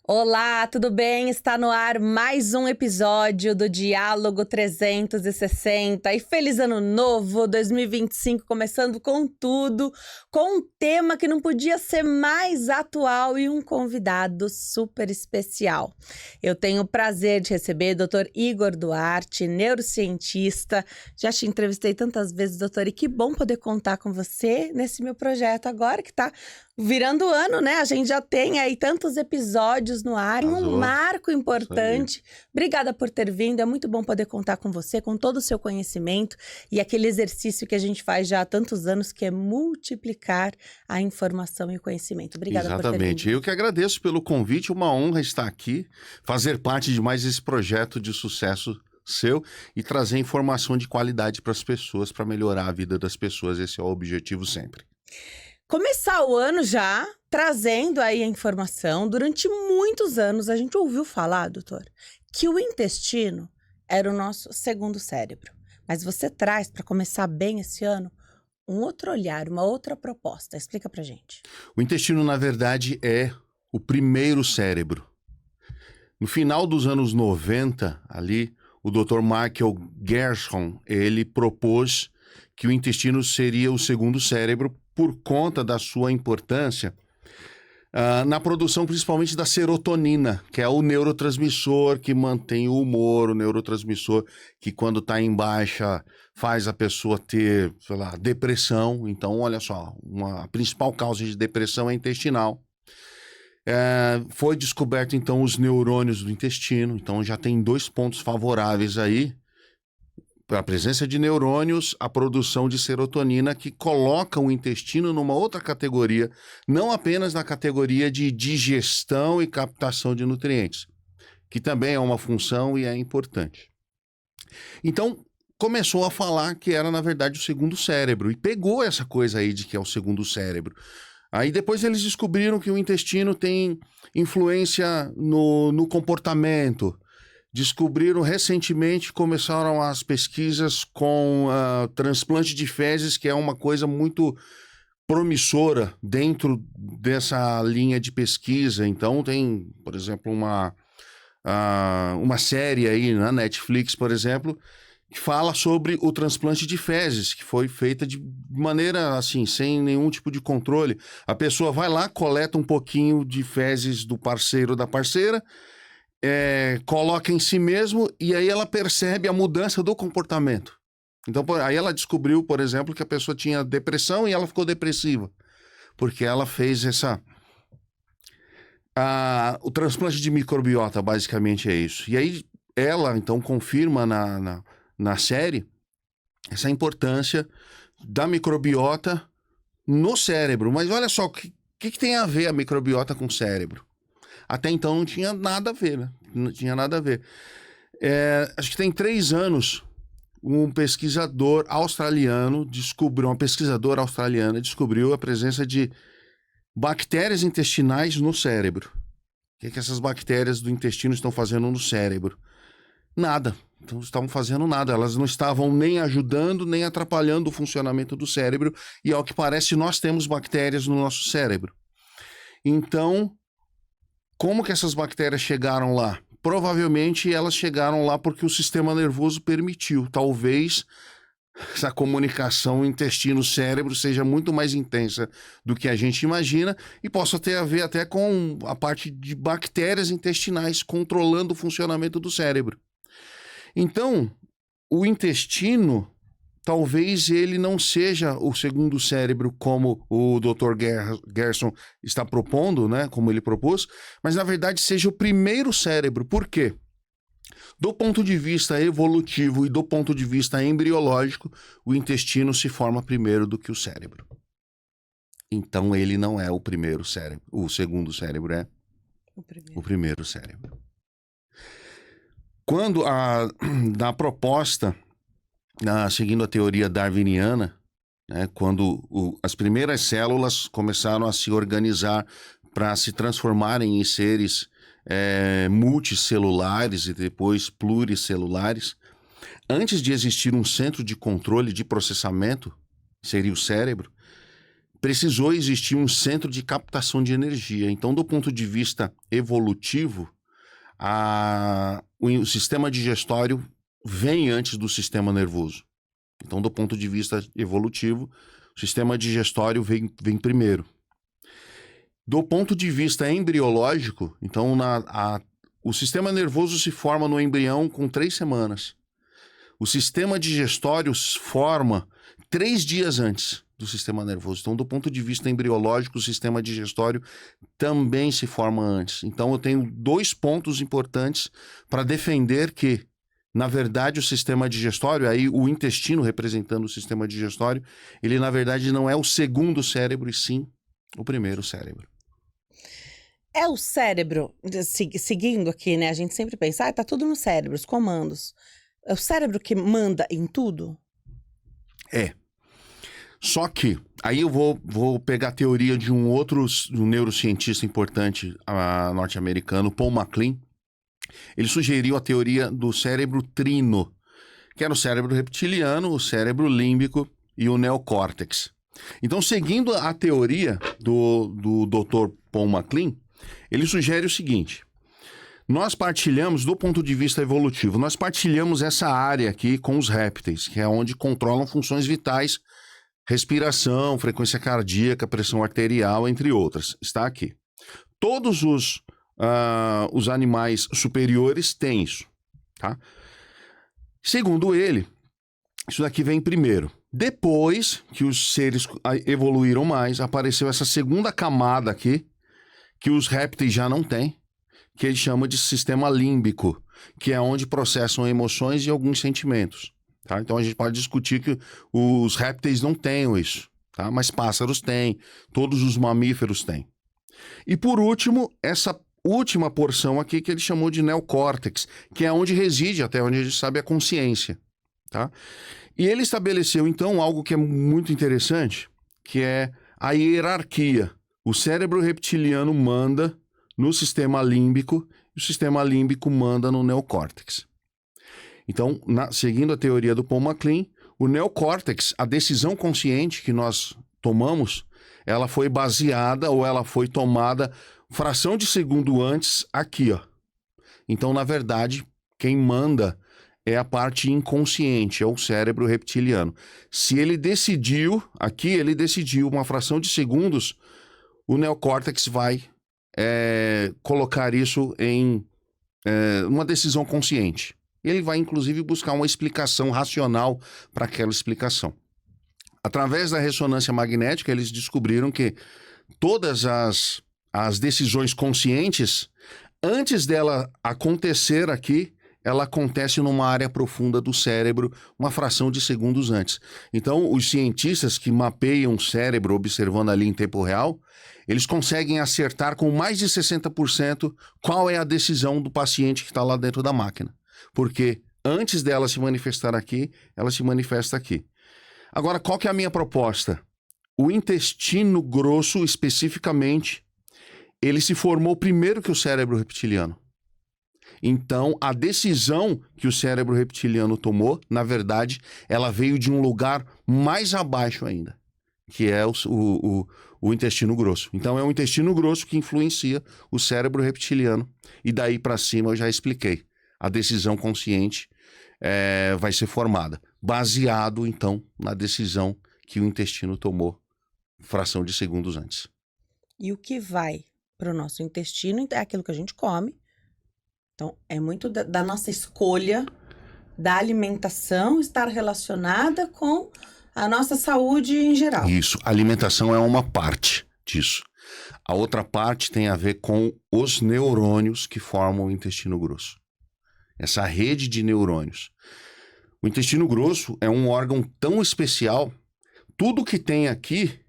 Olá, tudo bem? Está no ar mais um episódio do Diálogo 360 e feliz ano novo 2025, começando com tudo, com um tema que não podia ser mais atual e um convidado super especial. Eu tenho o prazer de receber o Dr. Igor Duarte, neurocientista. Já te entrevistei tantas vezes, doutor, e que bom poder contar com você nesse meu projeto agora que está virando o ano, né? A gente já tem aí tantos episódios no ar e um marco importante. Obrigada por ter vindo, é muito bom poder contar com você, com todo o seu conhecimento e aquele exercício que a gente faz já há tantos anos, que é multiplicar a informação e o conhecimento. Obrigada por ter vindo. Exatamente, eu que agradeço pelo convite, uma honra estar aqui, fazer parte de mais esse projeto de sucesso seu e trazer informação de qualidade para as pessoas, para melhorar a vida das pessoas, esse é o objetivo sempre. Começar o ano já trazendo aí a informação. Durante muitos anos a gente ouviu falar, doutor, que o intestino era o nosso segundo cérebro. Mas você traz, para começar bem esse ano, um outro olhar, uma outra proposta. Explica pra gente. O intestino, na verdade, é o primeiro cérebro. No final dos anos 90, ali, o Dr. Michael Gerson, ele propôs que o intestino seria o segundo cérebro por conta da sua importância na produção principalmente da serotonina, que é o neurotransmissor que mantém o humor, o neurotransmissor que quando está em baixa faz a pessoa ter, sei lá, depressão. Então, olha só, a principal causa de depressão é intestinal. Foi descoberto então os neurônios do intestino, então já tem 2 pontos favoráveis aí. A presença de neurônios, a produção de serotonina, que coloca o intestino numa outra categoria, não apenas na categoria de digestão e captação de nutrientes, que também é uma função e é importante. Então, começou a falar que era, na verdade, o segundo cérebro, e pegou essa coisa aí de que é o segundo cérebro. Aí depois eles descobriram que o intestino tem influência no comportamento. Descobriram recentemente, começaram as pesquisas com transplante de fezes, que é uma coisa muito promissora dentro dessa linha de pesquisa. Então tem, por exemplo, uma série aí na Netflix, por exemplo, que fala sobre o transplante de fezes, que foi feita de maneira assim, sem nenhum tipo de controle. A pessoa vai lá, coleta um pouquinho de fezes do parceiro ou da parceira, coloca em si mesmo e aí ela percebe a mudança do comportamento. Então, aí ela descobriu, por exemplo, que a pessoa tinha depressão e ela ficou depressiva, porque ela fez o transplante de microbiota, basicamente é isso. E aí ela, então, confirma na série essa importância da microbiota no cérebro. Mas olha só, o que tem a ver a microbiota com o cérebro? Até então não tinha nada a ver, né? Não tinha nada a ver. Acho que tem 3 anos, uma pesquisadora australiana descobriu a presença de bactérias intestinais no cérebro. O que essas bactérias do intestino estão fazendo no cérebro? Nada. Então, não estavam fazendo nada. Elas não estavam nem ajudando, nem atrapalhando o funcionamento do cérebro. E, ao que parece, nós temos bactérias no nosso cérebro. Então, como que essas bactérias chegaram lá? Provavelmente elas chegaram lá porque o sistema nervoso permitiu. Talvez essa comunicação intestino-cérebro seja muito mais intensa do que a gente imagina e possa ter a ver até com a parte de bactérias intestinais controlando o funcionamento do cérebro. Então, o intestino, talvez ele não seja o segundo cérebro como o Dr. Gerson está propondo, né, como ele propôs, mas na verdade seja o primeiro cérebro. Por quê? Do ponto de vista evolutivo e do ponto de vista embriológico, o intestino se forma primeiro do que o cérebro. Então ele não é o primeiro cérebro, o segundo cérebro é o primeiro cérebro. Quando na proposta, seguindo a teoria darwiniana, né, quando as primeiras células começaram a se organizar para se transformarem em seres multicelulares e depois pluricelulares, antes de existir um centro de controle de processamento, seria o cérebro, precisou existir um centro de captação de energia. Então, do ponto de vista evolutivo, o sistema digestório vem antes do sistema nervoso. Então, do ponto de vista evolutivo, o sistema digestório vem primeiro. Do ponto de vista embriológico, então, o sistema nervoso se forma no embrião com 3 semanas. O sistema digestório forma 3 dias antes do sistema nervoso. Então, do ponto de vista embriológico, o sistema digestório também se forma antes. Então, eu tenho 2 pontos importantes para defender que, na verdade, o sistema digestório, aí o intestino representando o sistema digestório, ele, na verdade, não é o segundo cérebro, e sim o primeiro cérebro. É o cérebro, seguindo aqui, né? A gente sempre pensa, tá tudo no cérebro, os comandos. É o cérebro que manda em tudo? É. Só que, aí eu vou pegar a teoria de um neurocientista importante norte-americano, Paul MacLean. Ele sugeriu a teoria do cérebro trino, que era o cérebro reptiliano, o cérebro límbico e o neocórtex. Então, seguindo a teoria do Dr. Paul MacLean, ele sugere o seguinte: nós partilhamos, do ponto de vista evolutivo, nós partilhamos essa área aqui com os répteis, que é onde controlam funções vitais, respiração, frequência cardíaca, pressão arterial, entre outras. Está aqui. Todos os animais superiores têm isso, tá? Segundo ele, isso daqui vem primeiro. Depois que os seres evoluíram mais, apareceu essa segunda camada aqui, que os répteis já não têm, que ele chama de sistema límbico, que é onde processam emoções e alguns sentimentos. Tá? Então a gente pode discutir que os répteis não têm isso, tá? Mas pássaros têm, todos os mamíferos têm. E por último, essa última porção aqui que ele chamou de neocórtex, que é onde reside, até onde a gente sabe, a consciência. Tá? E ele estabeleceu então algo que é muito interessante, que é a hierarquia. O cérebro reptiliano manda no sistema límbico e o sistema límbico manda no neocórtex. Então, seguindo a teoria do Paul MacLean, o neocórtex, a decisão consciente que nós tomamos, ela foi baseada ou ela foi tomada fração de segundo antes aqui, ó. Então, na verdade, quem manda é a parte inconsciente, é o cérebro reptiliano. Se ele decidiu, aqui ele decidiu uma fração de segundos, o neocórtex vai colocar isso em uma decisão consciente. Ele vai, inclusive, buscar uma explicação racional para aquela explicação. Através da ressonância magnética, eles descobriram que todas as decisões conscientes, antes dela acontecer aqui, ela acontece numa área profunda do cérebro, uma fração de segundos antes. Então, os cientistas que mapeiam o cérebro, observando ali em tempo real, eles conseguem acertar com mais de 60% qual é a decisão do paciente que está lá dentro da máquina. Porque antes dela se manifestar aqui, ela se manifesta aqui. Agora, qual que é a minha proposta? O intestino grosso, especificamente, ele se formou primeiro que o cérebro reptiliano. Então, a decisão que o cérebro reptiliano tomou, na verdade, ela veio de um lugar mais abaixo ainda, que é o intestino grosso. Então, é o intestino grosso que influencia o cérebro reptiliano. E daí para cima eu já expliquei. A decisão consciente vai ser formada, baseado, então, na decisão que o intestino tomou fração de segundos antes. E o que vai para o nosso intestino é aquilo que a gente come. Então, é muito da nossa escolha da alimentação estar relacionada com a nossa saúde em geral. Isso, a alimentação é uma parte disso. A outra parte tem a ver com os neurônios que formam o intestino grosso. Essa rede de neurônios. O intestino grosso é um órgão tão especial, tudo que tem aqui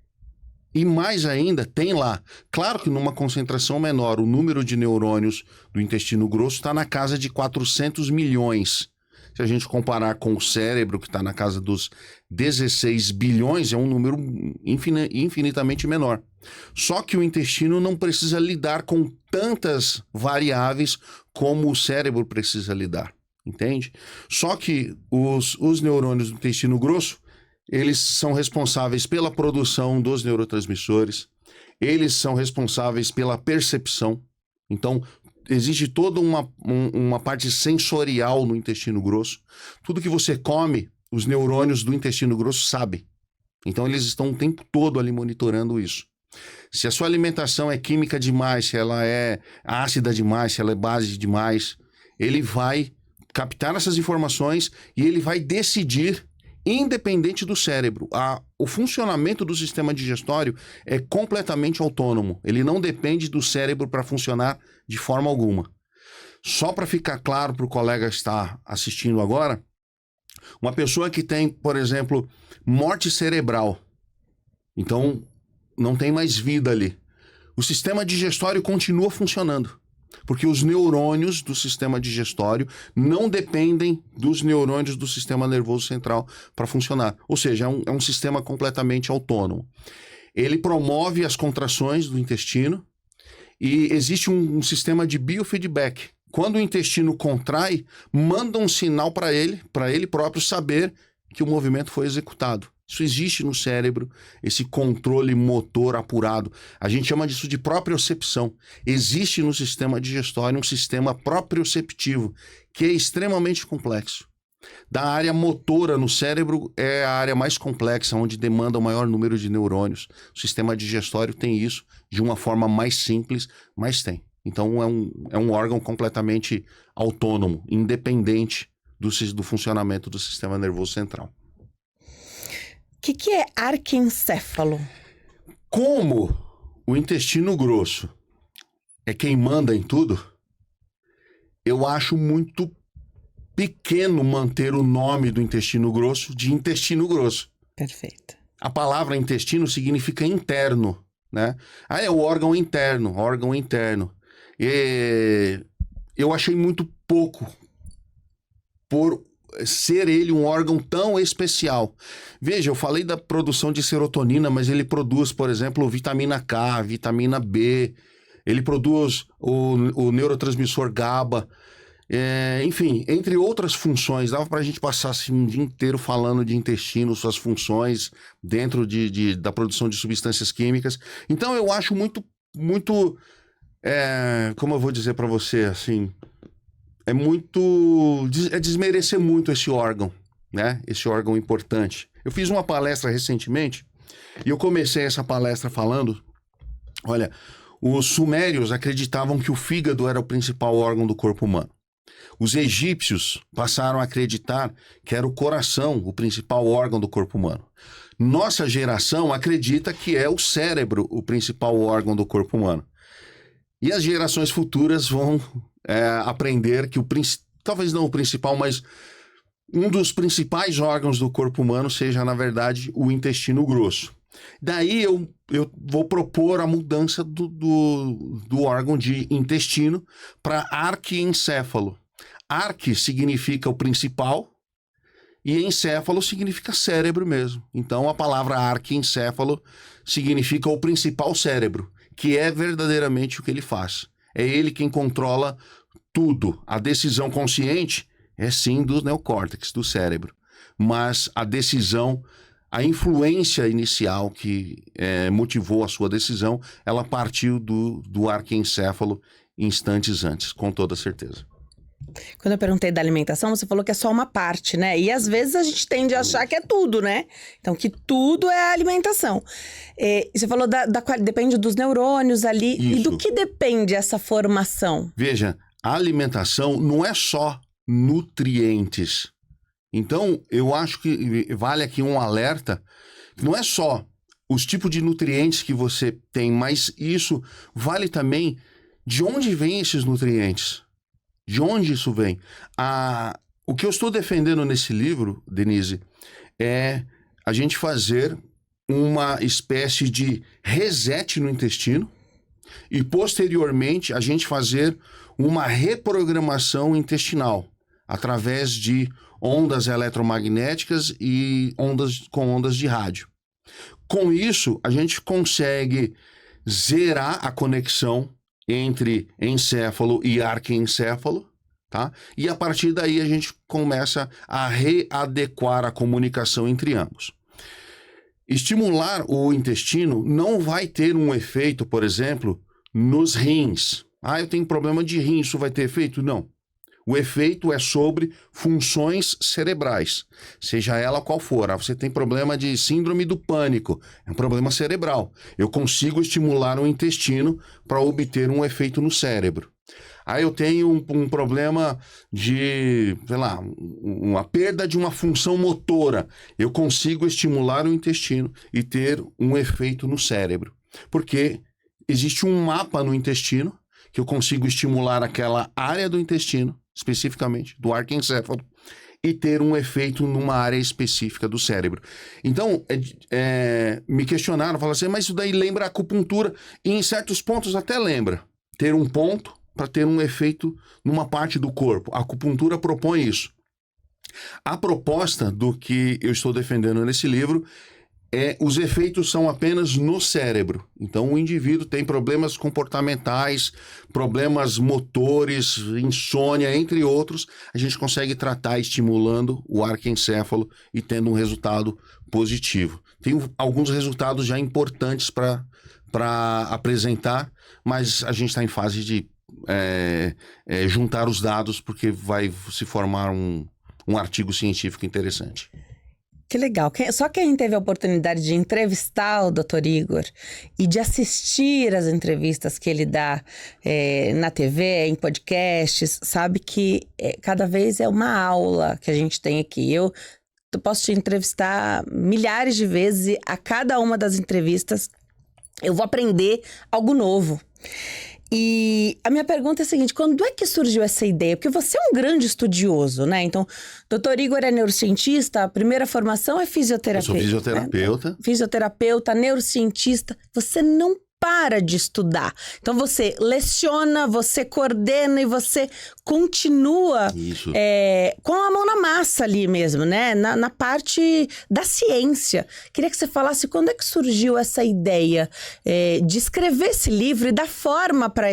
e mais ainda tem lá. Claro que numa concentração menor, o número de neurônios do intestino grosso está na casa de 400 milhões. Se a gente comparar com o cérebro, que está na casa dos 16 bilhões, é um número infinitamente menor. Só que o intestino não precisa lidar com tantas variáveis como o cérebro precisa lidar, entende? Só que os neurônios do intestino grosso, eles são responsáveis pela produção dos neurotransmissores, eles são responsáveis pela percepção. Então, existe toda uma parte sensorial no intestino grosso. Tudo que você come, os neurônios do intestino grosso sabem. Então, eles estão o tempo todo ali monitorando isso. Se a sua alimentação é química demais, se ela é ácida demais, se ela é base demais, ele vai captar essas informações e ele vai decidir, independente do cérebro. O funcionamento do sistema digestório é completamente autônomo. Ele não depende do cérebro para funcionar de forma alguma. Só para ficar claro para o colega que está assistindo agora, uma pessoa que tem, por exemplo, morte cerebral, então não tem mais vida ali. O sistema digestório continua funcionando, porque os neurônios do sistema digestório não dependem dos neurônios do sistema nervoso central para funcionar. Ou seja, é um sistema completamente autônomo. Ele promove as contrações do intestino e existe um sistema de biofeedback. Quando o intestino contrai, manda um sinal para ele próprio saber que o movimento foi executado. Isso existe no cérebro, esse controle motor apurado. A gente chama disso de propriocepção. Existe no sistema digestório um sistema proprioceptivo, que é extremamente complexo. Da área motora no cérebro é a área mais complexa, onde demanda o maior número de neurônios. O sistema digestório tem isso de uma forma mais simples, mas tem. Então é um órgão completamente autônomo, independente do funcionamento do sistema nervoso central. O que é arquiencéfalo? Como o intestino grosso é quem manda em tudo, eu acho muito pequeno manter o nome do intestino grosso de intestino grosso. Perfeito. A palavra intestino significa interno, né? É o órgão interno. E eu achei muito pouco por ser ele um órgão tão especial. Veja, eu falei da produção de serotonina, mas ele produz, por exemplo, vitamina K, vitamina B, ele produz o neurotransmissor GABA, enfim, entre outras funções. Dava pra gente passar assim, um dia inteiro falando de intestino, suas funções dentro da produção de substâncias químicas. Então eu acho muito, como eu vou dizer pra você, assim... É desmerecer muito esse órgão, né? Esse órgão importante. Eu fiz uma palestra recentemente e eu comecei essa palestra falando, olha, os sumérios acreditavam que o fígado era o principal órgão do corpo humano. Os egípcios passaram a acreditar que era o coração o principal órgão do corpo humano. Nossa geração acredita que é o cérebro o principal órgão do corpo humano. E as gerações futuras vão aprender que talvez não o principal, mas um dos principais órgãos do corpo humano seja, na verdade, o intestino grosso. Daí eu vou propor a mudança do órgão de intestino para arquiencéfalo. Arque significa o principal e encéfalo significa cérebro mesmo. Então a palavra arquiencéfalo significa o principal cérebro, que é verdadeiramente o que ele faz. É ele quem controla tudo. A decisão consciente é sim do neocórtex, do cérebro. Mas a decisão, a influência inicial que motivou a sua decisão, ela partiu do arquiencéfalo instantes antes, com toda certeza. Quando eu perguntei da alimentação, você falou que é só uma parte, né? E às vezes a gente tende a achar que é tudo, né? Então, que tudo é a alimentação. Você falou depende dos neurônios ali. Isso. E do que depende essa formação? Veja, a alimentação não é só nutrientes. Então, eu acho que vale aqui um alerta. Não é só os tipos de nutrientes que você tem, mas isso vale também de onde vêm esses nutrientes. De onde isso vem? O que eu estou defendendo nesse livro, Denise, é a gente fazer uma espécie de reset no intestino e, posteriormente, a gente fazer uma reprogramação intestinal através de ondas eletromagnéticas e ondas de rádio. Com isso, a gente consegue zerar a conexão entre encéfalo e arquiencéfalo, tá? E a partir daí a gente começa a readequar a comunicação entre ambos. estimular o intestino não vai ter um efeito, por exemplo, nos rins. Ah, eu tenho problema de rim, isso vai ter efeito? Não. O efeito é sobre funções cerebrais, seja ela qual for. Ah, você tem problema de síndrome do pânico, é um problema cerebral. Eu consigo estimular o intestino para obter um efeito no cérebro. Aí eu tenho um problema de, sei lá, uma perda de uma função motora. Eu consigo estimular o intestino e ter um efeito no cérebro. Porque existe um mapa no intestino que eu consigo estimular aquela área do intestino, especificamente, do arquencéfalo, e ter um efeito numa área específica do cérebro. Então, me questionaram, falaram assim, mas isso daí lembra a acupuntura, e em certos pontos até lembra. Ter um ponto para ter um efeito numa parte do corpo. A acupuntura propõe isso. A proposta do que eu estou defendendo nesse livro os efeitos são apenas no cérebro. Então, o indivíduo tem problemas comportamentais, problemas motores, insônia, entre outros. A gente consegue tratar estimulando o arquencéfalo e tendo um resultado positivo. Tem alguns resultados já importantes para apresentar, mas a gente está em fase de juntar os dados, porque vai se formar um artigo científico interessante. Que legal. Só quem teve a oportunidade de entrevistar o Dr. Igor e de assistir as entrevistas que ele dá na TV, em podcasts, sabe que cada vez é uma aula que a gente tem aqui. Eu posso te entrevistar milhares de vezes e a cada uma das entrevistas eu vou aprender algo novo. E a minha pergunta é a seguinte, quando é que surgiu essa ideia? Porque você é um grande estudioso, né? Então, Dr. Igor é neurocientista, a primeira formação é fisioterapeuta. Eu sou fisioterapeuta. Né? Fisioterapeuta, neurocientista. Você não para de estudar. Então, você leciona, você coordena e você continua com a mão na massa ali mesmo, né? Na parte da ciência. Queria que você falasse quando é que surgiu essa ideia de escrever esse livro e dar forma para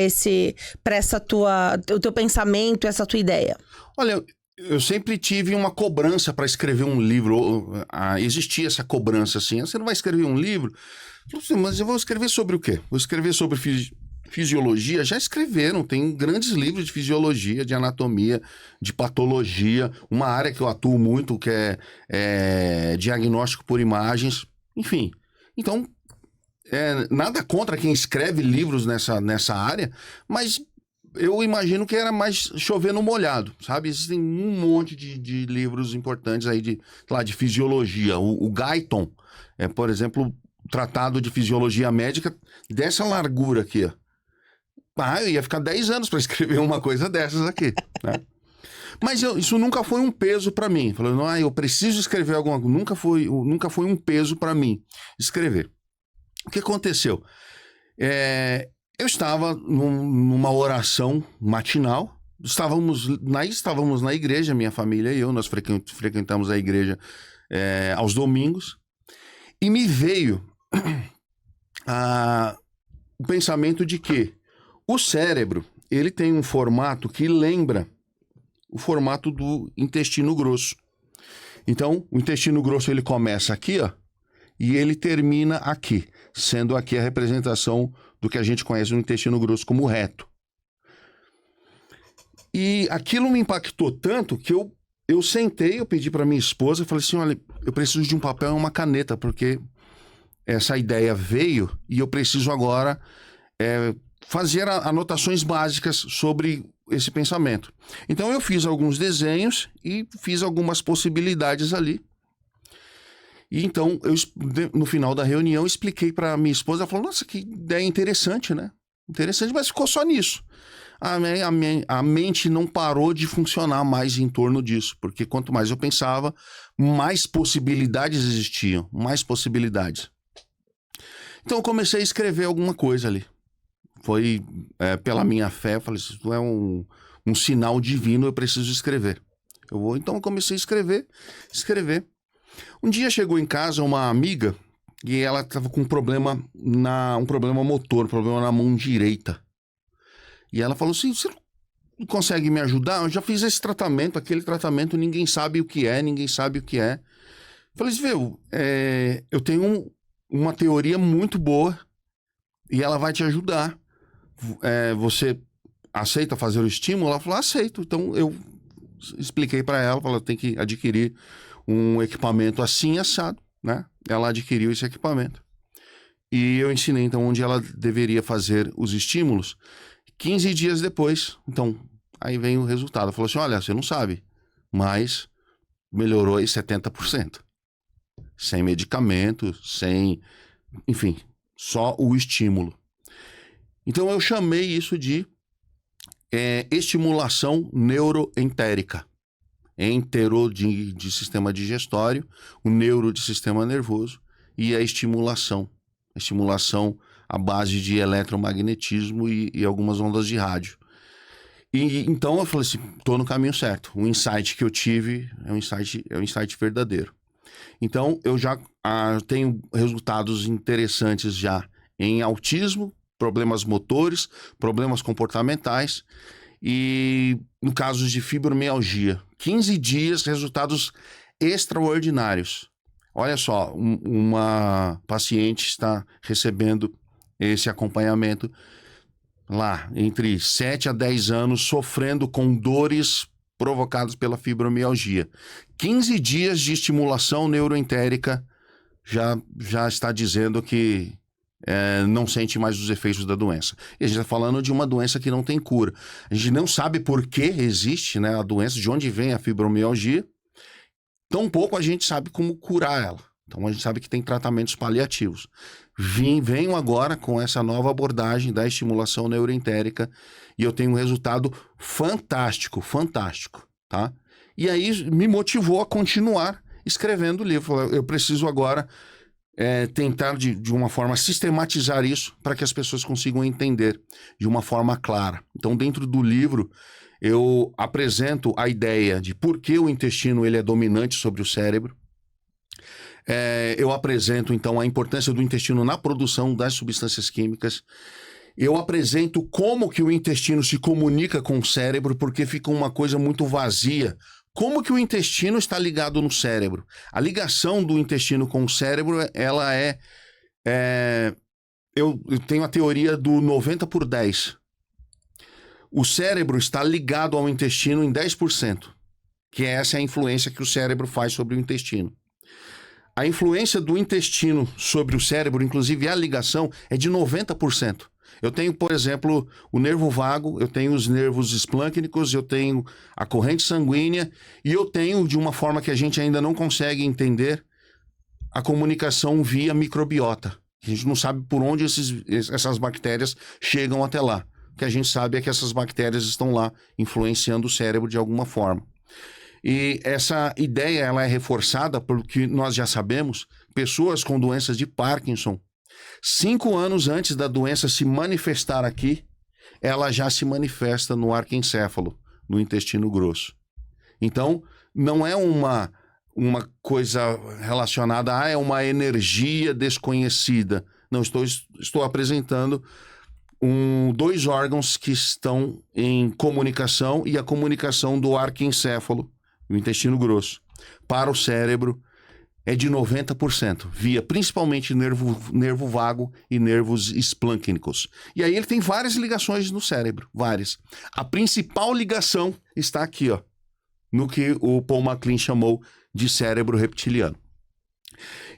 o teu pensamento, essa tua ideia. Olha, eu sempre tive uma cobrança para escrever um livro. Existia essa cobrança assim. Você não vai escrever um livro? Mas eu vou escrever sobre o quê? Vou escrever sobre fisiologia? Já escreveram, tem grandes livros de fisiologia, de anatomia, de patologia. Uma área que eu atuo muito, que é diagnóstico por imagens. Enfim, então, nada contra quem escreve livros nessa área, mas eu imagino que era mais chover no molhado, sabe? Existem um monte de livros importantes aí de fisiologia. O Guyton, por exemplo, tratado de fisiologia médica dessa largura aqui, ó. Eu ia ficar 10 anos para escrever uma coisa dessas aqui, né? Mas isso nunca foi um peso para mim. Falando, eu preciso escrever alguma coisa. Nunca foi um peso para mim escrever. O que aconteceu? Eu estava numa oração matinal. Estávamos na igreja, minha família e eu. Nós frequentamos a igreja aos domingos. E me veio o pensamento de que o cérebro, ele tem um formato que lembra o formato do intestino grosso. Então, o intestino grosso, ele começa aqui, ó, e ele termina aqui, sendo aqui a representação do que a gente conhece no intestino grosso como reto. E aquilo me impactou tanto que eu sentei, eu pedi para minha esposa, falei assim, olha, eu preciso de um papel e uma caneta, porque essa ideia veio e eu preciso agora fazer anotações básicas sobre esse pensamento. Então eu fiz alguns desenhos e fiz algumas possibilidades ali. E então, no final da reunião, expliquei para minha esposa, ela falou, nossa, que ideia interessante, né? Interessante, mas ficou só nisso. A mente não parou de funcionar mais em torno disso, porque quanto mais eu pensava, mais possibilidades existiam, mais possibilidades. Então eu comecei a escrever alguma coisa ali. Foi pela minha fé, eu falei, isso é um sinal divino, eu preciso escrever. Então eu comecei a escrever. Um dia chegou em casa uma amiga e ela estava com um problema motor, um problema na mão direita. E ela falou assim, você não consegue me ajudar? Eu já fiz esse tratamento, aquele tratamento, ninguém sabe o que é. Falei assim, viu, eu tenho uma teoria muito boa e ela vai te ajudar. Você aceita fazer o estímulo? Ela falou, aceito. Então eu expliquei para ela, falei, tem que adquirir um equipamento assim assado, né? Ela adquiriu esse equipamento. E eu ensinei então onde ela deveria fazer os estímulos. 15 dias depois, então, aí vem o resultado. Ela falou assim, olha, você não sabe, mas melhorou aí 70%. Sem medicamento, sem... Enfim, só o estímulo. Então eu chamei isso de estimulação neuroentérica. Entero de sistema digestório, o neuro de sistema nervoso e a estimulação. A estimulação à base de eletromagnetismo e algumas ondas de rádio. E então eu falei assim, estou no caminho certo. O insight que eu tive é um insight verdadeiro. Então eu já tenho resultados interessantes já em autismo, problemas motores, problemas comportamentais e no caso de fibromialgia. 15 dias, resultados extraordinários. Olha só, uma paciente está recebendo esse acompanhamento lá, entre 7 a 10 anos, sofrendo com dores provocadas pela fibromialgia. 15 dias de estimulação neuroentérica já está dizendo que não sente mais os efeitos da doença. E a gente está falando de uma doença que não tem cura. A gente não sabe por que existe, né, a doença, de onde vem a fibromialgia. Tampouco a gente sabe como curar ela. Então a gente sabe que tem tratamentos paliativos. Venho agora com essa nova abordagem da estimulação neuroentérica e eu tenho um resultado fantástico, tá? E aí me motivou a continuar escrevendo o livro. Eu preciso agora tentar de uma forma sistematizar isso para que as pessoas consigam entender de uma forma clara. Então, dentro do livro, eu apresento a ideia de por que o intestino ele é dominante sobre o cérebro. Eu apresento, então, a importância do intestino na produção das substâncias químicas. Eu apresento como que o intestino se comunica com o cérebro, porque fica uma coisa muito vazia. Como que o intestino está ligado no cérebro? A ligação do intestino com o cérebro, ela eu tenho a teoria do 90/10. O cérebro está ligado ao intestino em 10%, que essa é a influência que o cérebro faz sobre o intestino. A influência do intestino sobre o cérebro, inclusive a ligação, é de 90%. Eu tenho, por exemplo, o nervo vago, eu tenho os nervos esplâncnicos, eu tenho a corrente sanguínea e eu tenho, de uma forma que a gente ainda não consegue entender, a comunicação via microbiota. A gente não sabe por onde essas bactérias chegam até lá. O que a gente sabe é que essas bactérias estão lá influenciando o cérebro de alguma forma. E essa ideia ela é reforçada pelo que nós já sabemos, pessoas com doenças de Parkinson, 5 anos antes da doença se manifestar aqui, ela já se manifesta no arquencéfalo, no intestino grosso. Então, não é uma coisa relacionada a uma energia desconhecida. Não, estou apresentando 2 órgãos que estão em comunicação e a comunicação do arquencéfalo, o intestino grosso, para o cérebro é de 90%, via principalmente nervo vago e nervos esplâncnicos. E aí ele tem várias ligações no cérebro, várias. A principal ligação está aqui, ó, no que o Paul MacLean chamou de cérebro reptiliano.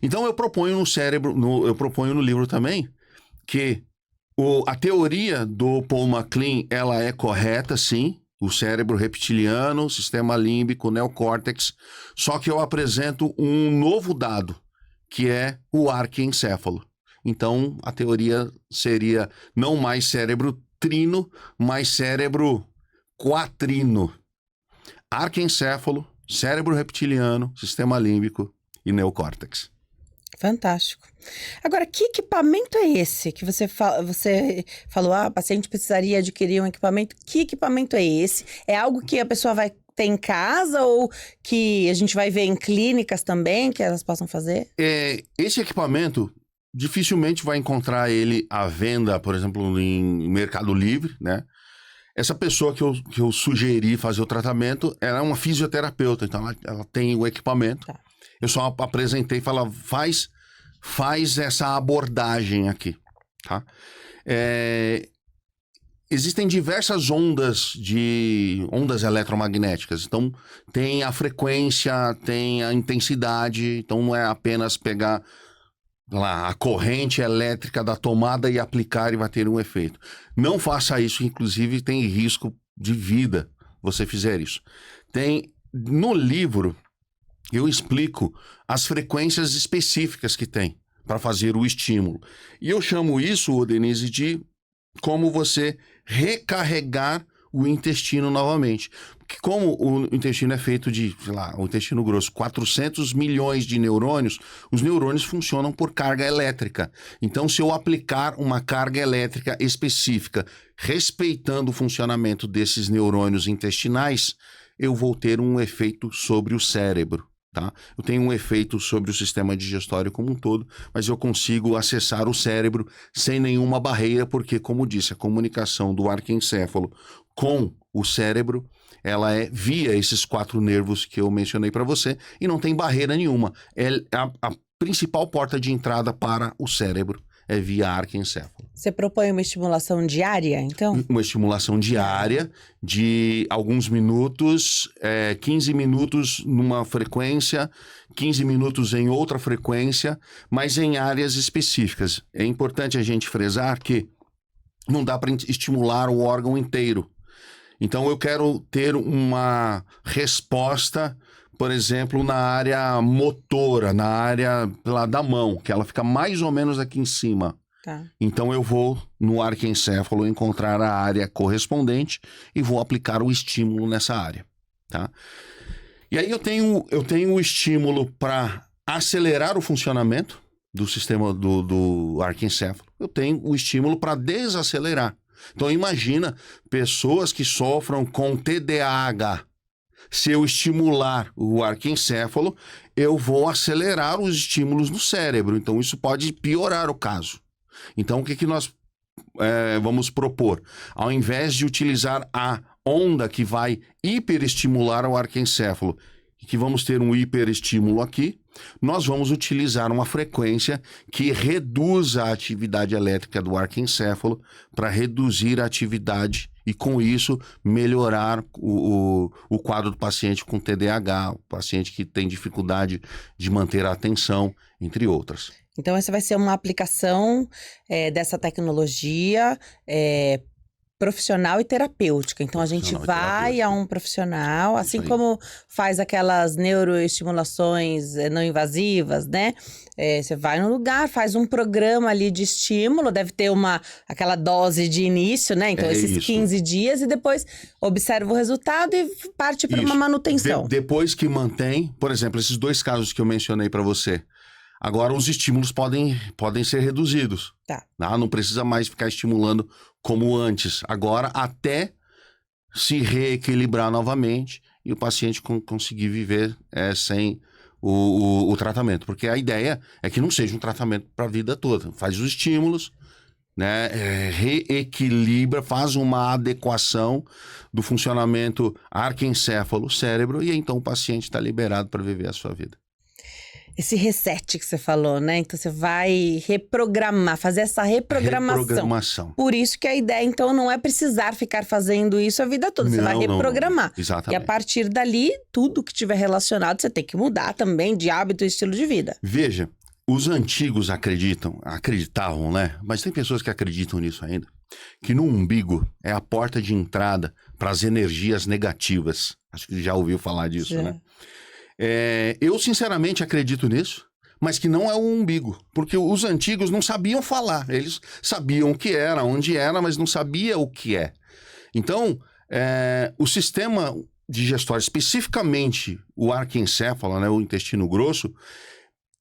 Então eu proponho no livro também que a teoria do Paul MacLean, ela é correta, sim. O cérebro reptiliano, sistema límbico, neocórtex. Só que eu apresento um novo dado, que é o arquencéfalo. Então, a teoria seria não mais cérebro trino, mas cérebro quatrino. Arquencéfalo, cérebro reptiliano, sistema límbico e neocórtex. Fantástico. Agora, que equipamento é esse que você falou, a paciente precisaria adquirir um equipamento? Que equipamento é esse? É algo que a pessoa vai ter em casa ou que a gente vai ver em clínicas também, que elas possam fazer? Esse equipamento, dificilmente vai encontrar ele à venda, por exemplo, em Mercado Livre, né? Essa pessoa que eu sugeri fazer o tratamento, ela é uma fisioterapeuta, então ela tem o equipamento. Tá. Eu só apresentei e falava, faz essa abordagem aqui, tá? Existem diversas ondas eletromagnéticas. Então, tem a frequência, tem a intensidade. Então, não é apenas pegar lá, a corrente elétrica da tomada e aplicar e vai ter um efeito. Não faça isso, inclusive tem risco de vida você fizer isso. No livro, eu explico as frequências específicas que tem para fazer o estímulo. E eu chamo isso, Denise, de como você recarregar o intestino novamente. Porque como o intestino é feito de, sei lá, o intestino grosso, 400 milhões de neurônios, os neurônios funcionam por carga elétrica. Então, se eu aplicar uma carga elétrica específica, respeitando o funcionamento desses neurônios intestinais, eu vou ter um efeito sobre o cérebro. Tá? Eu tenho um efeito sobre o sistema digestório como um todo, mas eu consigo acessar o cérebro sem nenhuma barreira, porque, como disse, a comunicação do arquencéfalo com o cérebro, ela é via esses 4 nervos que eu mencionei para você, e não tem barreira nenhuma. A principal porta de entrada para o cérebro é via arquencéfalo. Você propõe uma estimulação diária, então? Uma estimulação diária de alguns minutos, 15 minutos numa frequência, 15 minutos em outra frequência, mas em áreas específicas. É importante a gente frisar que não dá para estimular o órgão inteiro. Então, eu quero ter uma resposta, por exemplo, na área motora, na área lá da mão, que ela fica mais ou menos aqui em cima. Tá. Então, eu vou no arquencéfalo encontrar a área correspondente e vou aplicar o estímulo nessa área, tá? E aí eu tenho o estímulo para acelerar o funcionamento do sistema do arquencéfalo. Eu tenho o estímulo para desacelerar. Então, imagina pessoas que sofram com TDAH. Se eu estimular o arquencéfalo, eu vou acelerar os estímulos no cérebro. Então, isso pode piorar o caso. Então, o que nós vamos propor? Ao invés de utilizar a onda que vai hiperestimular o arquencéfalo, que vamos ter um hiperestímulo aqui, nós vamos utilizar uma frequência que reduza a atividade elétrica do arquencéfalo para reduzir a atividade e, com isso, melhorar o quadro do paciente com TDAH, o paciente que tem dificuldade de manter a atenção, entre outras. Então, essa vai ser uma aplicação dessa tecnologia profissional e terapêutica. Então, a gente vai a um profissional, assim como faz aquelas neuroestimulações não invasivas, né? Você vai no lugar, faz um programa ali de estímulo, deve ter aquela dose de início, né? Então, esses 15 dias e depois observa o resultado e parte para uma manutenção. Depois que mantém, por exemplo, esses 2 casos que eu mencionei para você, agora os estímulos podem ser reduzidos. Tá. Não precisa mais ficar estimulando como antes. Agora, até se reequilibrar novamente e o paciente conseguir viver sem o tratamento. Porque a ideia é que não seja um tratamento para a vida toda. Faz os estímulos, né? Reequilibra, faz uma adequação do funcionamento arquencéfalo-cérebro e então o paciente está liberado para viver a sua vida. Esse reset que você falou, né? Então, você vai reprogramar, fazer essa reprogramação. Por isso que a ideia, então, não é precisar ficar fazendo isso a vida toda. Você vai reprogramar. Não. Exatamente. E a partir dali, tudo que tiver relacionado, você tem que mudar também de hábito e estilo de vida. Veja, os antigos acreditavam, né? Mas tem pessoas que acreditam nisso ainda, que no umbigo é a porta de entrada para as energias negativas. Acho que já ouviu falar disso, né? Eu sinceramente acredito nisso, mas que não é o umbigo, porque os antigos não sabiam falar, eles sabiam o que era, onde era, mas não sabia o que é. Então, o sistema digestório, especificamente o arquencéfalo, né, o intestino grosso,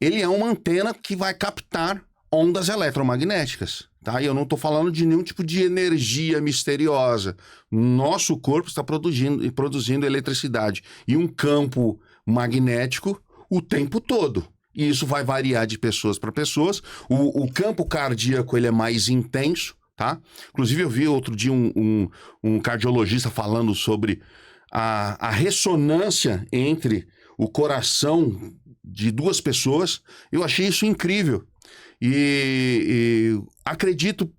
ele é uma antena que vai captar ondas eletromagnéticas. Tá? E eu não estou falando de nenhum tipo de energia misteriosa. Nosso corpo está produzindo eletricidade e um campo magnético o tempo todo. E isso vai variar de pessoas para pessoas. O campo cardíaco ele é mais intenso, tá? Inclusive eu vi outro dia um cardiologista falando sobre a ressonância entre o coração de 2 pessoas. Eu achei isso incrível. E acredito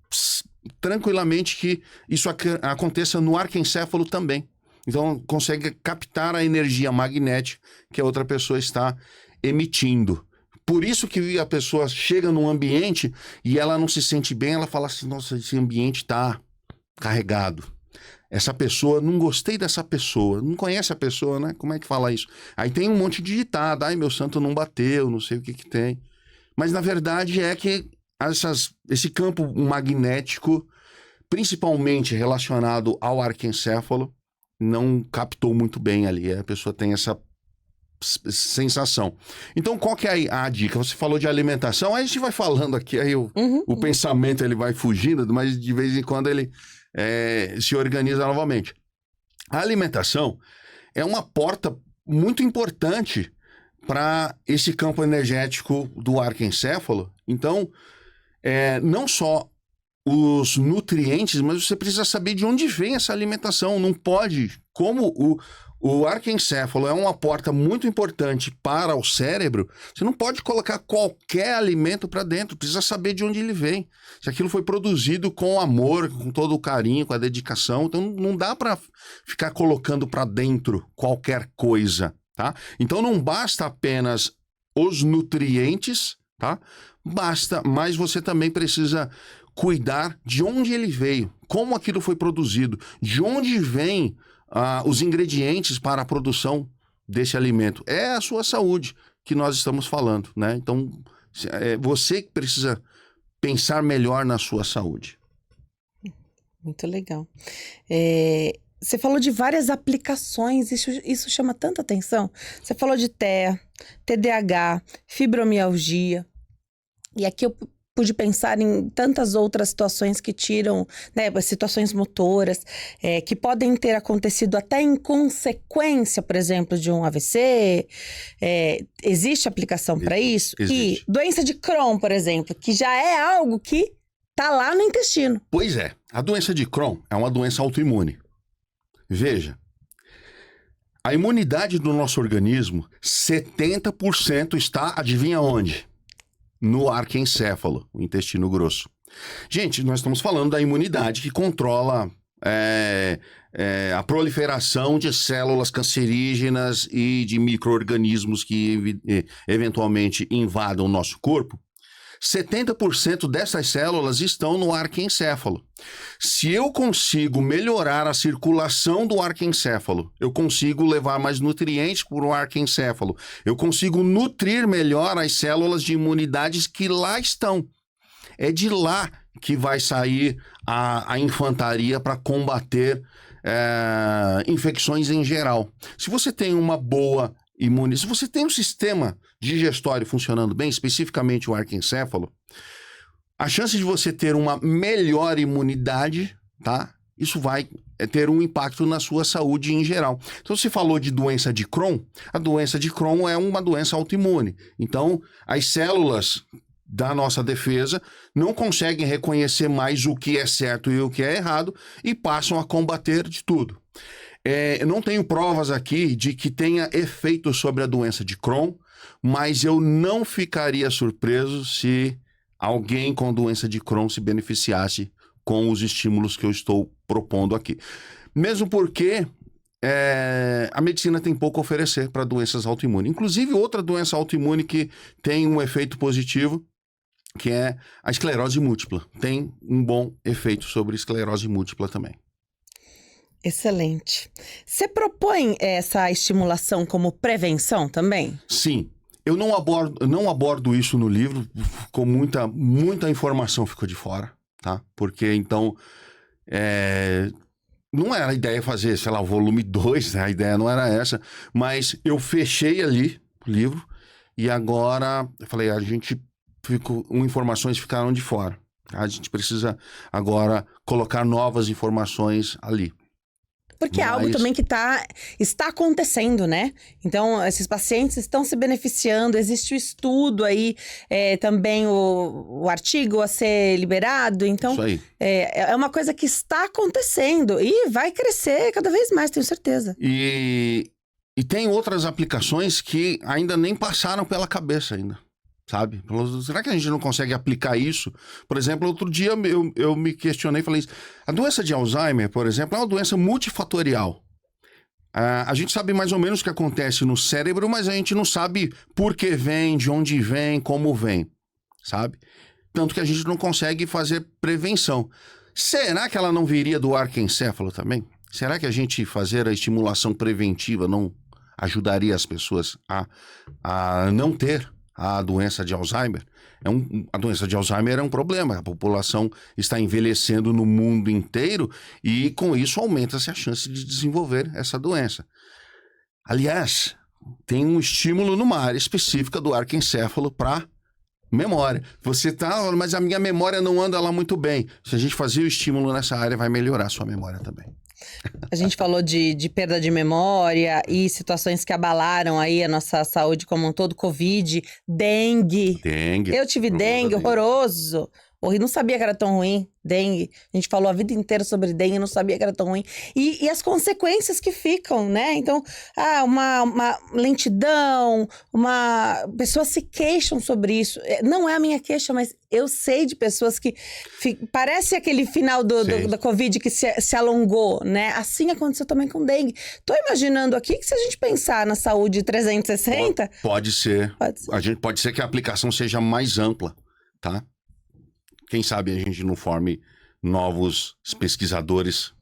tranquilamente que isso aconteça no arquencéfalo também. Então, consegue captar a energia magnética que a outra pessoa está emitindo. Por isso que a pessoa chega num ambiente e ela não se sente bem, ela fala assim, nossa, esse ambiente está carregado. Essa pessoa, não gostei dessa pessoa, não conhece a pessoa, né? Como é que fala isso? Aí tem um monte de ditado, ai, meu santo não bateu, não sei o que que tem. Mas na verdade é que esse campo magnético, principalmente relacionado ao arquencéfalo, não captou muito bem ali. A pessoa tem essa sensação. Então, qual que é a dica? Você falou de alimentação, aí a gente vai falando aqui, aí o pensamento ele vai fugindo, mas de vez em quando ele se organiza novamente. A alimentação é uma porta muito importante para esse campo energético do arquencéfalo. Então, não só os nutrientes, mas você precisa saber de onde vem essa alimentação. Não pode, como o arquencéfalo é uma porta muito importante para o cérebro, você não pode colocar qualquer alimento para dentro, precisa saber de onde ele vem. Se aquilo foi produzido com amor, com todo o carinho, com a dedicação, então não dá para ficar colocando para dentro qualquer coisa, tá? Então não basta apenas os nutrientes, tá? Basta, mas você também precisa cuidar de onde ele veio, como aquilo foi produzido, de onde vem os ingredientes para a produção desse alimento. É a sua saúde que nós estamos falando, né? Então, você que precisa pensar melhor na sua saúde. Muito legal. Você falou de várias aplicações, isso chama tanta atenção. Você falou de TEA, TDAH, fibromialgia. E aqui eu pude pensar em tantas outras situações que tiram, né, situações motoras, que podem ter acontecido até em consequência, por exemplo, de um AVC. Existe aplicação para isso? Existe. E doença de Crohn, por exemplo, que já é algo que tá lá no intestino. Pois é, a doença de Crohn é uma doença autoimune. Veja, a imunidade do nosso organismo, 70% está, adivinha onde? No arquencéfalo, o intestino grosso. Gente, nós estamos falando da imunidade que controla a proliferação de células cancerígenas e de micro-organismos que eventualmente invadam o nosso corpo. 70% dessas células estão no arquencéfalo. Se eu consigo melhorar a circulação do arquencéfalo, eu consigo levar mais nutrientes para o arquencéfalo, eu consigo nutrir melhor as células de imunidades que lá estão. É de lá que vai sair a infantaria para combater infecções em geral. Se você tem uma boa imunidade, se você tem um sistema digestório funcionando bem, especificamente o arquencéfalo, a chance de você ter uma melhor imunidade, tá? Isso vai ter um impacto na sua saúde em geral. Então, você falou de doença de Crohn. A doença de Crohn é uma doença autoimune. Então, as células da nossa defesa não conseguem reconhecer mais o que é certo e o que é errado e passam a combater de tudo. Eu não tenho provas aqui de que tenha efeito sobre a doença de Crohn, mas eu não ficaria surpreso se alguém com doença de Crohn se beneficiasse com os estímulos que eu estou propondo aqui. Mesmo porque a medicina tem pouco a oferecer para doenças autoimunes. Inclusive, outra doença autoimune que tem um efeito positivo, que é a esclerose múltipla. Tem um bom efeito sobre esclerose múltipla também. Excelente. Você propõe essa estimulação como prevenção também? Sim. Eu não abordo isso no livro, com muita informação ficou de fora, tá? Porque, então, não era a ideia fazer, sei lá, o volume 2, né? A ideia não era essa, mas eu fechei ali o livro e agora, eu falei, informações ficaram de fora. A gente precisa agora colocar novas informações ali. Porque é algo também que está acontecendo, né? Então, esses pacientes estão se beneficiando, existe o estudo aí, também o artigo a ser liberado. Então, isso aí. É uma coisa que está acontecendo e vai crescer cada vez mais, tenho certeza. E E tem outras aplicações que ainda nem passaram pela cabeça ainda, sabe? Será que a gente não consegue aplicar isso? Por exemplo, outro dia eu me questionei e falei isso. A doença de Alzheimer, por exemplo, é uma doença multifatorial. A gente sabe mais ou menos o que acontece no cérebro, mas a gente não sabe por que vem, de onde vem, como vem, sabe? Tanto que a gente não consegue fazer prevenção. Será que ela não viria do arquencéfalo também? Será que a gente fazer a estimulação preventiva não ajudaria as pessoas a não ter a doença de Alzheimer? A doença de Alzheimer é um problema. A população está envelhecendo no mundo inteiro e, com isso, aumenta-se a chance de desenvolver essa doença. Aliás, tem um estímulo numa área específica do arquencéfalo para memória. Você tá, mas a minha memória não anda lá muito bem. Se a gente fazer o estímulo nessa área, vai melhorar a sua memória também. A gente falou de perda de memória e situações que abalaram aí a nossa saúde como um todo, Covid, dengue. Eu tive dengue, horroroso. Não sabia que era tão ruim, dengue. A gente falou a vida inteira sobre dengue, não sabia que era tão ruim. E as consequências que ficam, né? Então, uma lentidão, pessoas se queixam sobre isso. Não é a minha queixa, mas eu sei de pessoas que... Parece aquele final da Covid que se alongou, né? Assim aconteceu também com dengue. Tô imaginando aqui que se a gente pensar na saúde 360... Pode ser. Pode ser que a aplicação seja mais ampla, tá? Quem sabe a gente não forme novos pesquisadores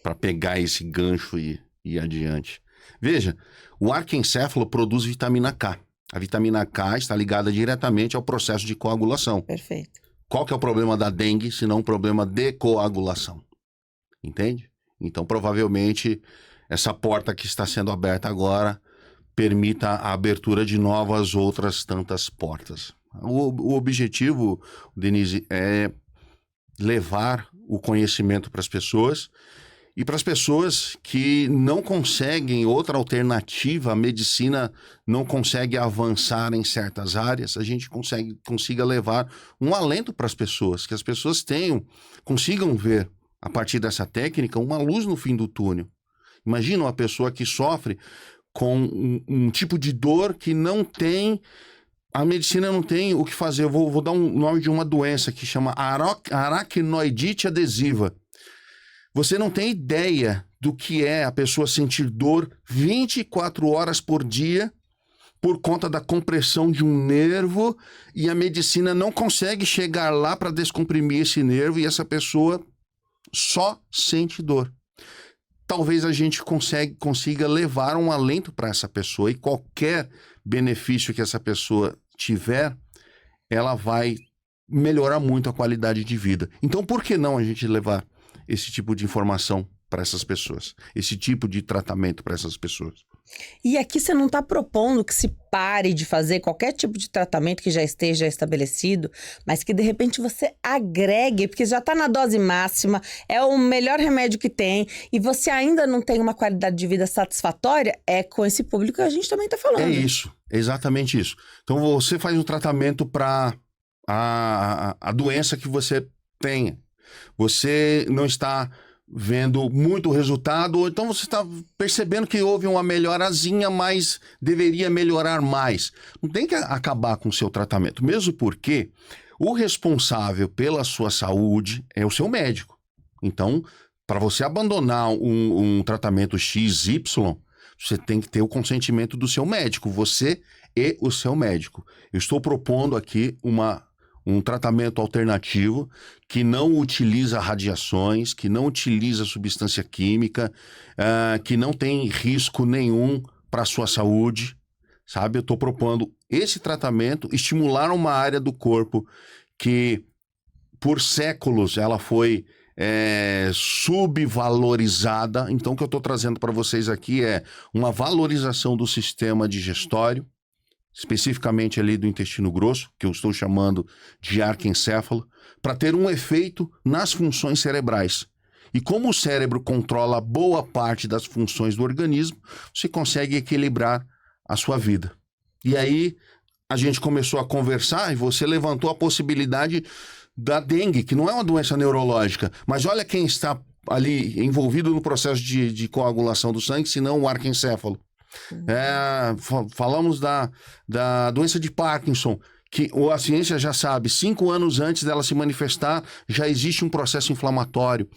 para pegar esse gancho e ir adiante. Veja, o arquencéfalo produz vitamina K. A vitamina K está ligada diretamente ao processo de coagulação. Perfeito. Qual que é o problema da dengue, se não um problema de coagulação? Entende? Então, provavelmente, essa porta que está sendo aberta agora permita a abertura de novas outras tantas portas. O objetivo, Denise, é levar o conhecimento para as pessoas e para as pessoas que não conseguem outra alternativa, a medicina não consegue avançar em certas áreas, a gente consiga levar um alento para as pessoas, que as pessoas consigam ver, a partir dessa técnica, uma luz no fim do túnel. Imagina uma pessoa que sofre com um tipo de dor que não tem... A medicina não tem o que fazer. Eu vou dar um nome de uma doença que chama aracnoidite adesiva. Você não tem ideia do que é a pessoa sentir dor 24 horas por dia por conta da compressão de um nervo e a medicina não consegue chegar lá para descomprimir esse nervo e essa pessoa só sente dor. Talvez a gente consiga levar um alento para essa pessoa e qualquer benefício que essa pessoa tiver, ela vai melhorar muito a qualidade de vida. Então, por que não a gente levar esse tipo de informação para essas pessoas? Esse tipo de tratamento para essas pessoas? E aqui você não está propondo que se pare de fazer qualquer tipo de tratamento que já esteja estabelecido, mas que de repente você agregue, porque já está na dose máxima, é o melhor remédio que tem, e você ainda não tem uma qualidade de vida satisfatória, é com esse público que a gente também está falando. É isso, exatamente isso. Então você faz um tratamento para a doença que você tenha. Você não está vendo muito resultado, ou então você está percebendo que houve uma melhorazinha, mas deveria melhorar mais. Não tem que acabar com o seu tratamento, mesmo porque o responsável pela sua saúde é o seu médico. Então, para você abandonar um tratamento XY, você tem que ter o consentimento do seu médico, você e o seu médico. Eu estou propondo aqui um tratamento alternativo que não utiliza radiações, que não utiliza substância química, que não tem risco nenhum para a sua saúde, sabe? Eu estou propondo esse tratamento, estimular uma área do corpo que, por séculos, ela foi subvalorizada. Então, o que eu estou trazendo para vocês aqui é uma valorização do sistema digestório, especificamente ali do intestino grosso, que eu estou chamando de arquencéfalo, para ter um efeito nas funções cerebrais. E como o cérebro controla boa parte das funções do organismo, você consegue equilibrar a sua vida. E aí a gente começou a conversar e você levantou a possibilidade da dengue, que não é uma doença neurológica, mas olha quem está ali envolvido no processo de coagulação do sangue, senão o arquencéfalo. Falamos da doença de Parkinson, que a ciência já sabe, 5 anos antes dela se manifestar, já existe um processo inflamatório.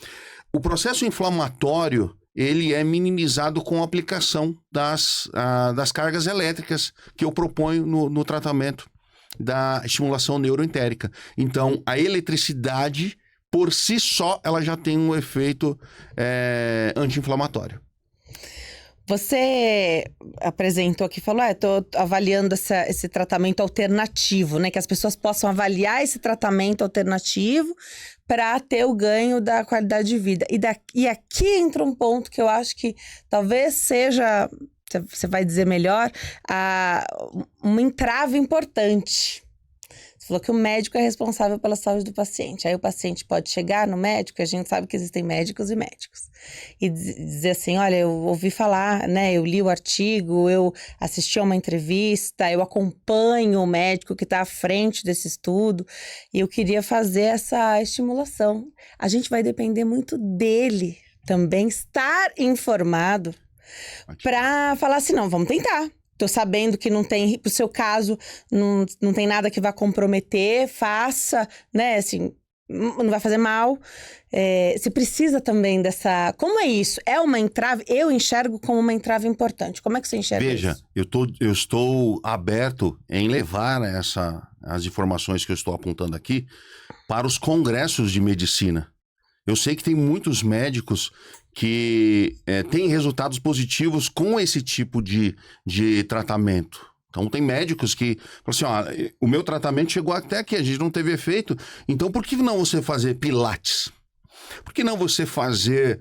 O processo inflamatório, ele é minimizado com a aplicação das cargas elétricas que eu proponho no tratamento da estimulação neuroentérica. Então, a eletricidade, por si só, ela já tem um efeito anti-inflamatório. Você apresentou aqui, falou, estou avaliando esse tratamento alternativo, né? Que as pessoas possam avaliar esse tratamento alternativo para ter o ganho da qualidade de vida. E aqui entra um ponto que eu acho que talvez seja, você vai dizer melhor, um entrave importante. Você falou que o médico é responsável pela saúde do paciente. Aí o paciente pode chegar no médico, a gente sabe que existem médicos e médicos. E dizer assim, olha, eu ouvi falar, né? Eu li o artigo, eu assisti a uma entrevista, eu acompanho o médico que está à frente desse estudo e eu queria fazer essa estimulação. A gente vai depender muito dele também estar informado para falar assim, não, vamos tentar. Tô sabendo que não tem, pro seu caso, não tem nada que vá comprometer, faça, né, assim, não vai fazer mal. Você precisa também dessa... Como é isso? É uma entrave? Eu enxergo como uma entrave importante. Como é que você enxerga isso? Veja, eu estou aberto em levar as informações que eu estou apontando aqui para os congressos de medicina. Eu sei que tem muitos médicos que têm resultados positivos com esse tipo de tratamento. Então, tem médicos que falam assim, o meu tratamento chegou até aqui, a gente não teve efeito. Então, por que não você fazer pilates? Por que não você fazer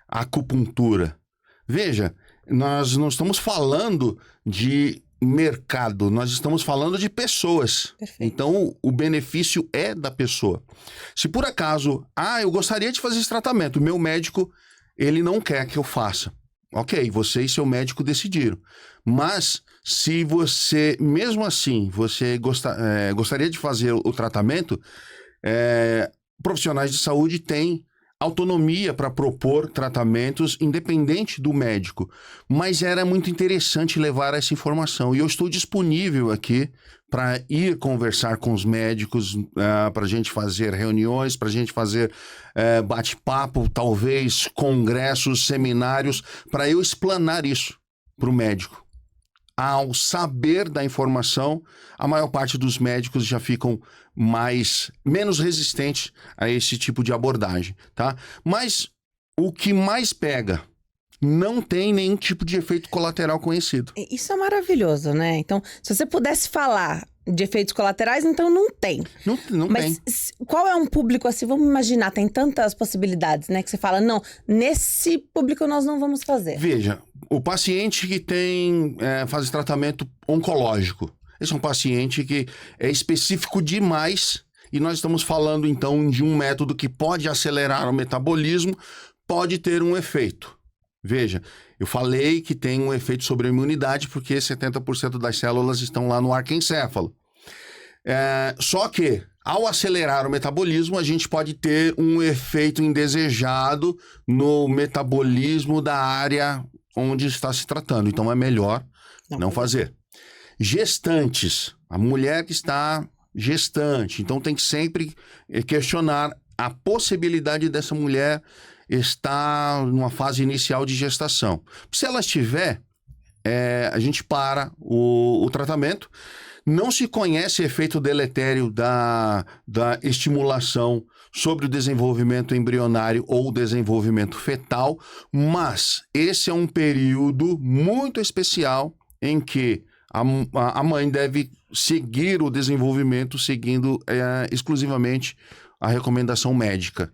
acupuntura? Veja, nós não estamos falando de mercado, nós estamos falando de pessoas. Perfeito. Então, o benefício é da pessoa. Se por acaso, eu gostaria de fazer esse tratamento, o meu médico, ele não quer que eu faça. Ok, você e seu médico decidiram. Mas, se você, mesmo assim, você gostaria de fazer o tratamento, profissionais de saúde têm autonomia para propor tratamentos independente do médico. Mas era muito interessante levar essa informação. E eu estou disponível aqui para ir conversar com os médicos, para a gente fazer reuniões, para a gente fazer bate-papo, talvez congressos, seminários, para eu explanar isso para o médico. Ao saber da informação, a maior parte dos médicos já ficam menos resistentes a esse tipo de abordagem, tá? Mas o que mais pega, não tem nenhum tipo de efeito colateral conhecido. Isso é maravilhoso, né? Então, se você pudesse falar de efeitos colaterais, então não tem. Não Mas tem. qual é um público assim? Vamos imaginar, tem tantas possibilidades, né? Que você fala, não, nesse público nós não vamos fazer. Veja, o paciente que faz tratamento oncológico, esse é um paciente que é específico demais e nós estamos falando então de um método que pode acelerar o metabolismo, pode ter um efeito. Veja, eu falei que tem um efeito sobre a imunidade porque 70% das células estão lá no arquencéfalo. Só que, ao acelerar o metabolismo, a gente pode ter um efeito indesejado no metabolismo da área onde está se tratando. Então, é melhor não fazer. Gestantes, a mulher que está gestante. Então, tem que sempre questionar a possibilidade dessa mulher estar numa fase inicial de gestação. Se ela estiver, a gente para o tratamento. Não se conhece efeito deletério da estimulação sobre o desenvolvimento embrionário ou desenvolvimento fetal, mas esse é um período muito especial em que a mãe deve seguir o desenvolvimento seguindo exclusivamente a recomendação médica.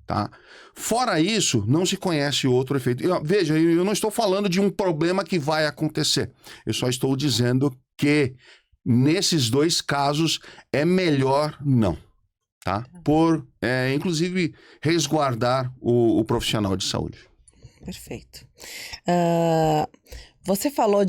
Tá? Fora isso, não se conhece outro efeito. Veja, eu não estou falando de um problema que vai acontecer. Eu só estou dizendo que nesses dois casos é melhor não, tá? Por, inclusive, resguardar o profissional de saúde. Perfeito. Você falou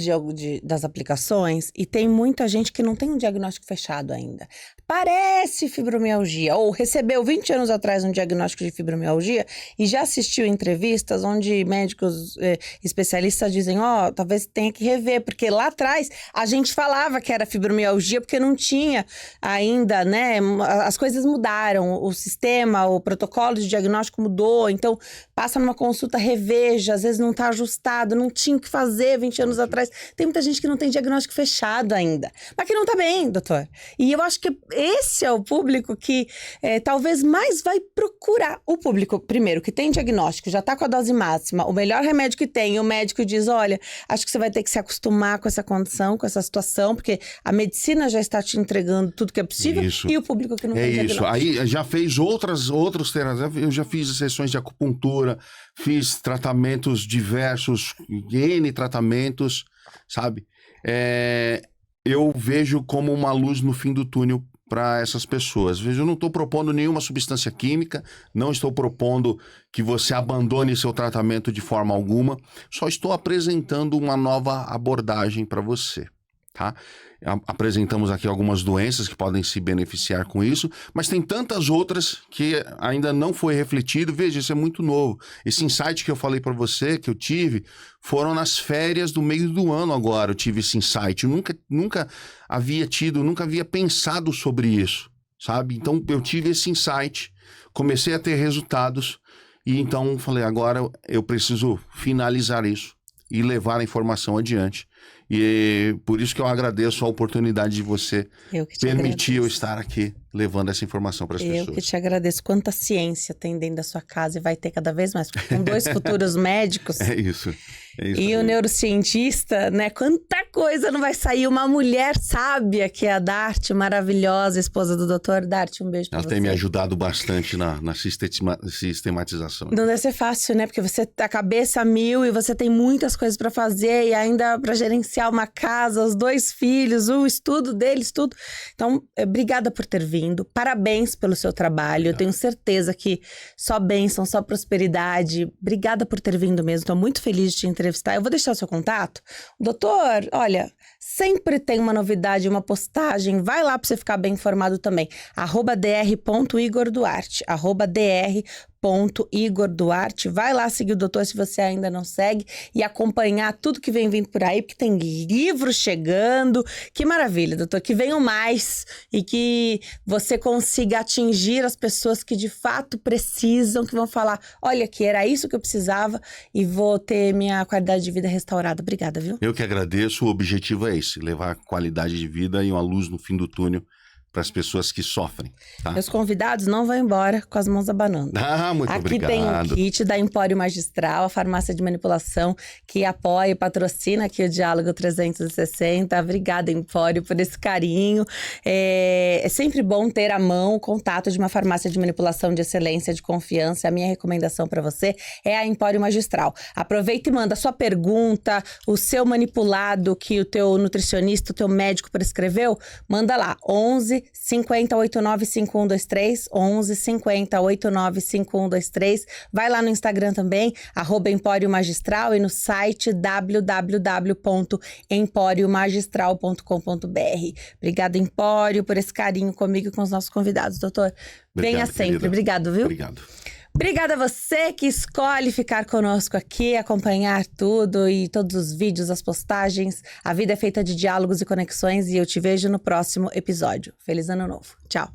das aplicações e tem muita gente que não tem um diagnóstico fechado ainda. Parece fibromialgia, ou recebeu 20 anos atrás um diagnóstico de fibromialgia e já assistiu entrevistas onde médicos especialistas dizem, talvez tenha que rever, porque lá atrás a gente falava que era fibromialgia porque não tinha ainda, né? As coisas mudaram, o sistema, o protocolo de diagnóstico mudou, então passa numa consulta, reveja, às vezes não está ajustado, não tinha o que fazer 20 anos atrás. Tem muita gente que não tem diagnóstico fechado ainda, mas que não está bem, doutor. E eu acho que esse é o público que talvez mais vai procurar. O público, primeiro, que tem diagnóstico, já está com a dose máxima, o melhor remédio que tem, e o médico diz, olha, acho que você vai ter que se acostumar com essa condição, com essa situação, porque a medicina já está te entregando tudo que é possível, Isso. e o público que não tem diagnóstico. Aí já fez outros terapias, eu já fiz sessões de acupuntura, fiz tratamentos diversos, N tratamentos, sabe? Eu vejo como uma luz no fim do túnel para essas pessoas. Veja, eu não estou propondo nenhuma substância química, não estou propondo que você abandone seu tratamento de forma alguma, só estou apresentando uma nova abordagem para você, tá? Apresentamos aqui algumas doenças que podem se beneficiar com isso, mas tem tantas outras que ainda não foi refletido. Veja, isso é muito novo. Esse insight que eu falei para você, que eu tive, foram nas férias do meio do ano agora. Eu tive esse insight. Eu nunca havia pensado sobre isso, sabe? Então, eu tive esse insight, comecei a ter resultados e então falei, agora eu preciso finalizar isso e levar a informação adiante. E por isso que eu agradeço a oportunidade de você permitir eu estar aqui levando essa informação para as pessoas. Eu que te agradeço. Quanta ciência tem dentro da sua casa e vai ter cada vez mais. Com 2 futuros médicos. É isso. E o neurocientista, né? Quanta coisa não vai sair. Uma mulher sábia, que é a Dart, maravilhosa, esposa do doutor. Dart, um beijo pra você. Ela tem me ajudado bastante na sistematização. Não deve ser fácil, né? Porque você tá cabeça a mil e você tem muitas coisas para fazer e ainda para gerenciar uma casa, os 2 filhos, o estudo deles, tudo. Então, obrigada por ter vindo. Parabéns pelo seu trabalho. Eu tenho certeza que só bênção, só prosperidade. Obrigada por ter vindo mesmo. Estou muito feliz de te entrevistar. Eu vou deixar o seu contato. Doutor, olha, sempre tem uma novidade, uma postagem. Vai lá para você ficar bem informado também. @dr.igorduarte. @dr.igorduarte. Vai lá seguir o doutor se você ainda não segue e acompanhar tudo que vem vindo por aí, porque tem livro chegando. Que maravilha, doutor. Que venham mais e que você consiga atingir as pessoas que de fato precisam, que vão falar, olha aqui, era isso que eu precisava e vou ter minha qualidade de vida restaurada. Obrigada, viu? Eu que agradeço. O objetivo é esse, levar qualidade de vida e uma luz no fim do túnel para as pessoas que sofrem, tá? Meus convidados não vão embora com as mãos abanando. Muito obrigado. Aqui tem um kit da Empório Magistral, a farmácia de manipulação que apoia e patrocina aqui o Diálogo 360. Obrigada, Empório, por esse carinho. É sempre bom ter à mão o contato de uma farmácia de manipulação de excelência, de confiança. A minha recomendação para você é a Empório Magistral. Aproveita e manda a sua pergunta, o seu manipulado que o teu nutricionista, o teu médico prescreveu, manda lá, 11 50 89 5123, 11 50 89 5123. Vai lá no Instagram também, @Empório Magistral, e no site www.emporiomagistral.com.br. Obrigada, Empório, por esse carinho comigo e com os nossos convidados, doutor. Venha sempre. Querida. Obrigado, viu? Obrigado. Obrigada a você que escolhe ficar conosco aqui, acompanhar tudo e todos os vídeos, as postagens. A vida é feita de diálogos e conexões e eu te vejo no próximo episódio. Feliz Ano Novo. Tchau.